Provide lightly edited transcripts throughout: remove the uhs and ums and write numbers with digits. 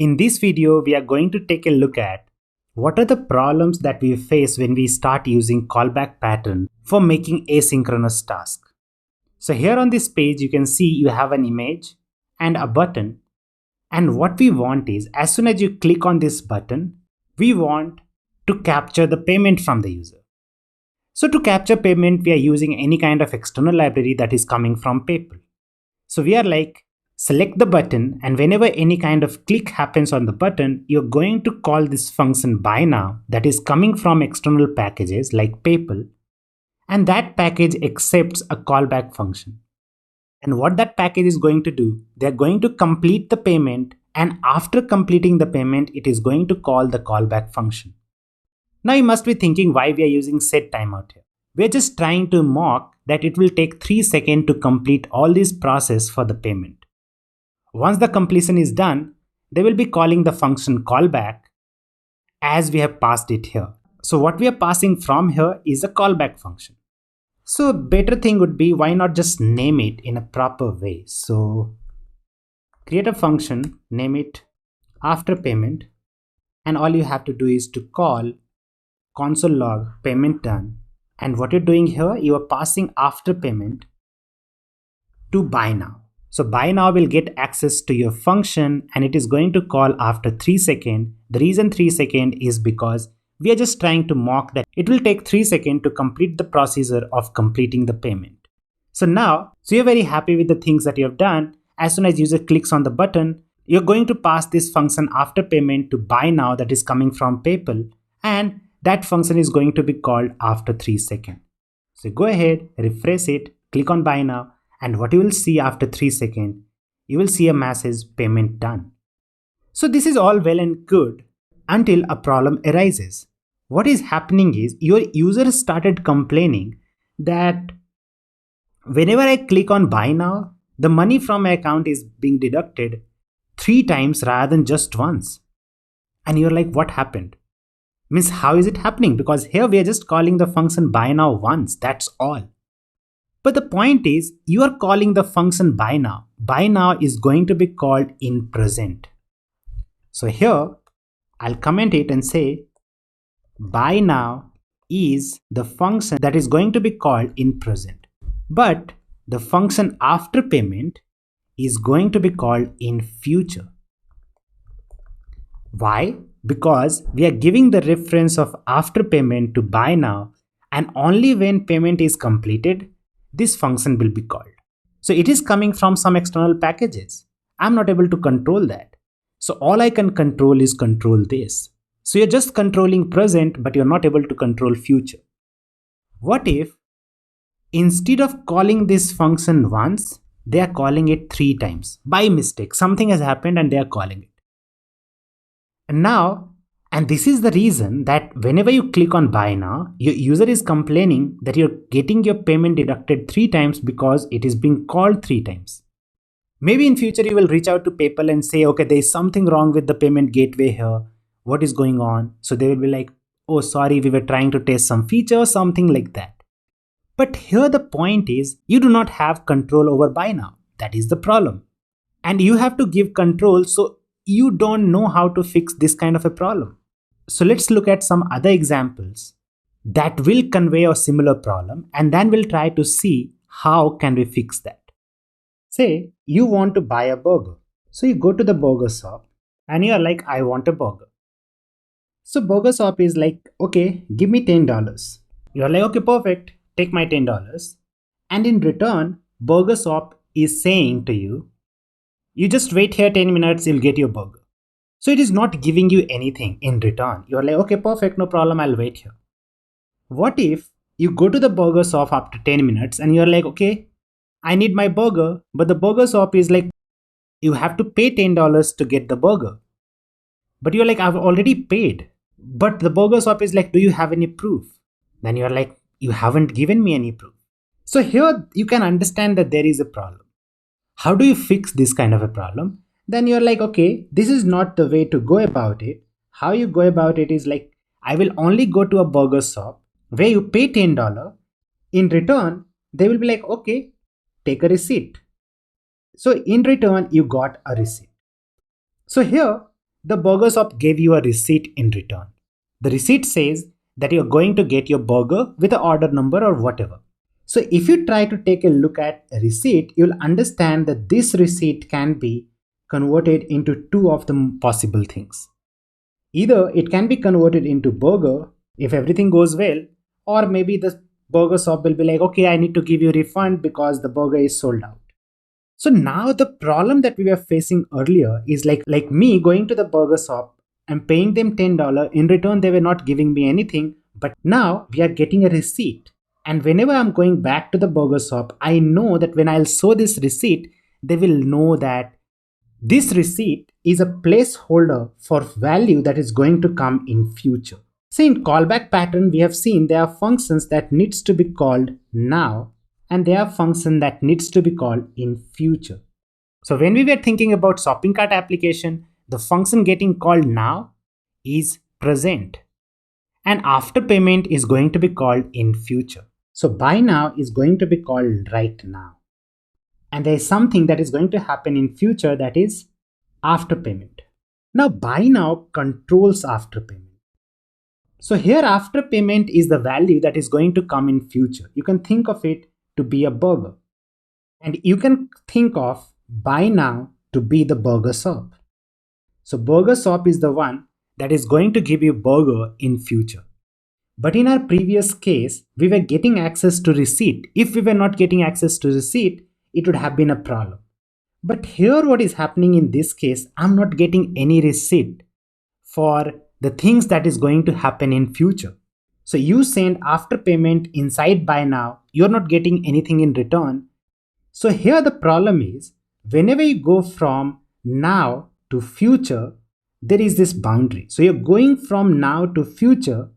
In this video, we are going to take a look at what are the problems that we face when we start using callback pattern for making asynchronous tasks. So here on this page, you can see you have an image and a button. And what we want is, as soon as you click on this button, we want to capture the payment from the user. So to capture payment, we are using any kind of external library that is coming from PayPal. So we are like, select the button, and whenever any kind of click happens on the button, you're going to call this function buy now that is coming from external packages like PayPal, and that package accepts a callback function. And what that package is going to do, they're going to complete the payment, and after completing the payment, it is going to call the callback function. Now you must be thinking why we are using set timeout here. We're just trying to mock that it will take 3 seconds to complete all this process for the payment. Once the completion is done, they will be calling the function callback as we have passed it here. So what we are passing from here is a callback function. So a better thing would be, why not just name it in a proper way? So create a function, name it after payment, and all you have to do is to call console log payment done. And what you're doing here, you are passing after payment to buy now. So buy now will get access to your function, and it is going to call after 3 seconds. The reason 3 seconds is because we are just trying to mock that it will take 3 seconds to complete the procedure of completing the payment. So now, you're very happy with the things that you have done. As soon as user clicks on the button, you're going to pass this function after payment to buy now that is coming from PayPal, and that function is going to be called after 3 seconds. So go ahead, refresh it, click on buy now, and what you will see after 3 seconds, you will see a message payment done. So this is all well and good until a problem arises. What is happening is, your user started complaining that whenever I click on buy now, the money from my account is being deducted 3 times rather than just once. And you're like, what happened? Means how is it happening? Because here we are just calling the function buy now once, that's all. But the point is, you are calling the function buy now. Buy now is going to be called in present. So here, I'll comment it and say, buy now is the function that is going to be called in present. But the function after payment is going to be called in future. Why? Because we are giving the reference of after payment to buy now, and only when payment is completed, this function will be called. So it is coming from some external packages. I'm not able to control that. So all I can control is control this. So you're just controlling present, but you're not able to control future. What if instead of calling this function once, they are calling it 3 times by mistake? Something has happened and they are calling it. And now, and this is the reason that whenever you click on buy now, your user is complaining that you're getting your payment deducted 3 times because it is being called 3 times. Maybe in future you will reach out to PayPal and say, okay, there is something wrong with the payment gateway here. What is going on? So they will be like, oh, sorry, we were trying to test some feature or something like that. But here the point is, you do not have control over buy now. That is the problem. And you have to give control, so you don't know how to fix this kind of a problem. So let's look at some other examples that will convey a similar problem, and then we'll try to see how can we fix that. Say you want to buy a burger. So you go to the burger shop and you're like, I want a burger. So burger shop is like, okay, give me $10. You're like, okay, perfect, take my $10. And in return, burger shop is saying to you, you just wait here 10 minutes, you'll get your burger. So it is not giving you anything in return. You're like, okay, perfect, no problem, I'll wait here. What if you go to the burger shop after 10 minutes and you're like, okay, I need my burger, but the burger shop is like, you have to pay $10 to get the burger. But you're like, I've already paid. But the burger shop is like, do you have any proof? Then you're like, you haven't given me any proof. So here you can understand that there is a problem. How do you fix this kind of a problem? Then you're like, okay, this is not the way to go about it. How you go about it is like, I will only go to a burger shop where you pay $10. In return, they will be like, okay, take a receipt. So in return, you got a receipt. So here, the burger shop gave you a receipt in return. The receipt says that you're going to get your burger with an order number or whatever. So if you try to take a look at a receipt, you'll understand that this receipt can be converted into two of the possible things. Either it can be converted into burger if everything goes well, or maybe the burger shop will be like, okay, I need to give you a refund because the burger is sold out. So now the problem that we were facing earlier is like me going to the burger shop and paying them $10. In return, they were not giving me anything. But now we are getting a receipt. And whenever I'm going back to the burger shop, I know that when I'll show this receipt, they will know that this receipt is a placeholder for value that is going to come in future. So in callback pattern, we have seen there are functions that needs to be called now, and there are functions that needs to be called in future. So when we were thinking about shopping cart application, the function getting called now is present, and after payment is going to be called in future. So buy now is going to be called right now. And there is something that is going to happen in future, that is after payment. Now buy now controls after payment. So here after payment is the value that is going to come in future. You can think of it to be a burger. And you can think of buy now to be the burger shop. So burger shop is the one that is going to give you burger in future. But in our previous case, we were getting access to receipt. If we were not getting access to receipt, it would have been a problem. But here what is happening in this case, I'm not getting any receipt for the things that is going to happen in future. So you send after payment inside buy now, you're not getting anything in return. So here the problem is, whenever you go from now to future, there is this boundary. So you're going from now to future,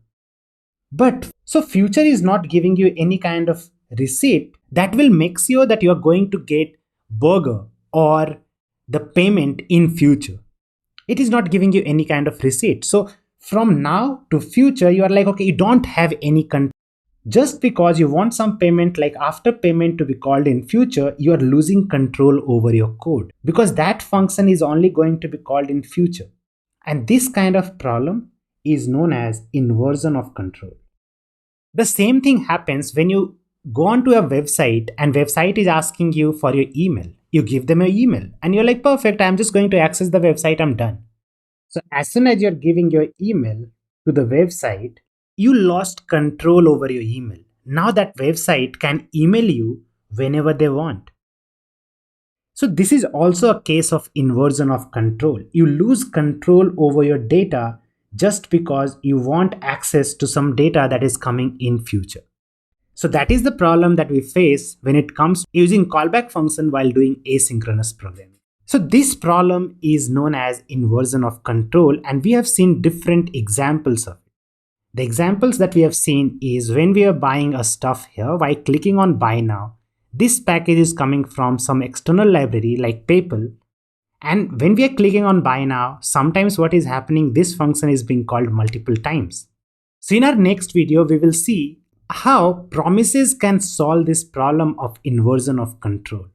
but so future is not giving you any kind of receipt that will make sure that you're going to get burger or the payment in future. It is not giving you any kind of receipt. So from now to future, you are like, okay, you don't have any control. Just because you want some payment like after payment to be called in future, you are losing control over your code because that function is only going to be called in future. And this kind of problem is known as inversion of control. The same thing happens when you go onto a website and website is asking you for your email. You give them your email and you're like, perfect, I'm just going to access the website, I'm done. So as soon as you're giving your email to the website, you lost control over your email. Now that website can email you whenever they want. So this is also a case of inversion of control. You lose control over your data just because you want access to some data that is coming in future. So that is the problem that we face when it comes to using callback function while doing asynchronous programming. So this problem is known as inversion of control, and we have seen different examples of it. The examples that we have seen is when we are buying a stuff here, by clicking on buy now, this package is coming from some external library like PayPal. And when we are clicking on buy now, sometimes what is happening, this function is being called multiple times. So in our next video, we will see how promises can solve this problem of inversion of control.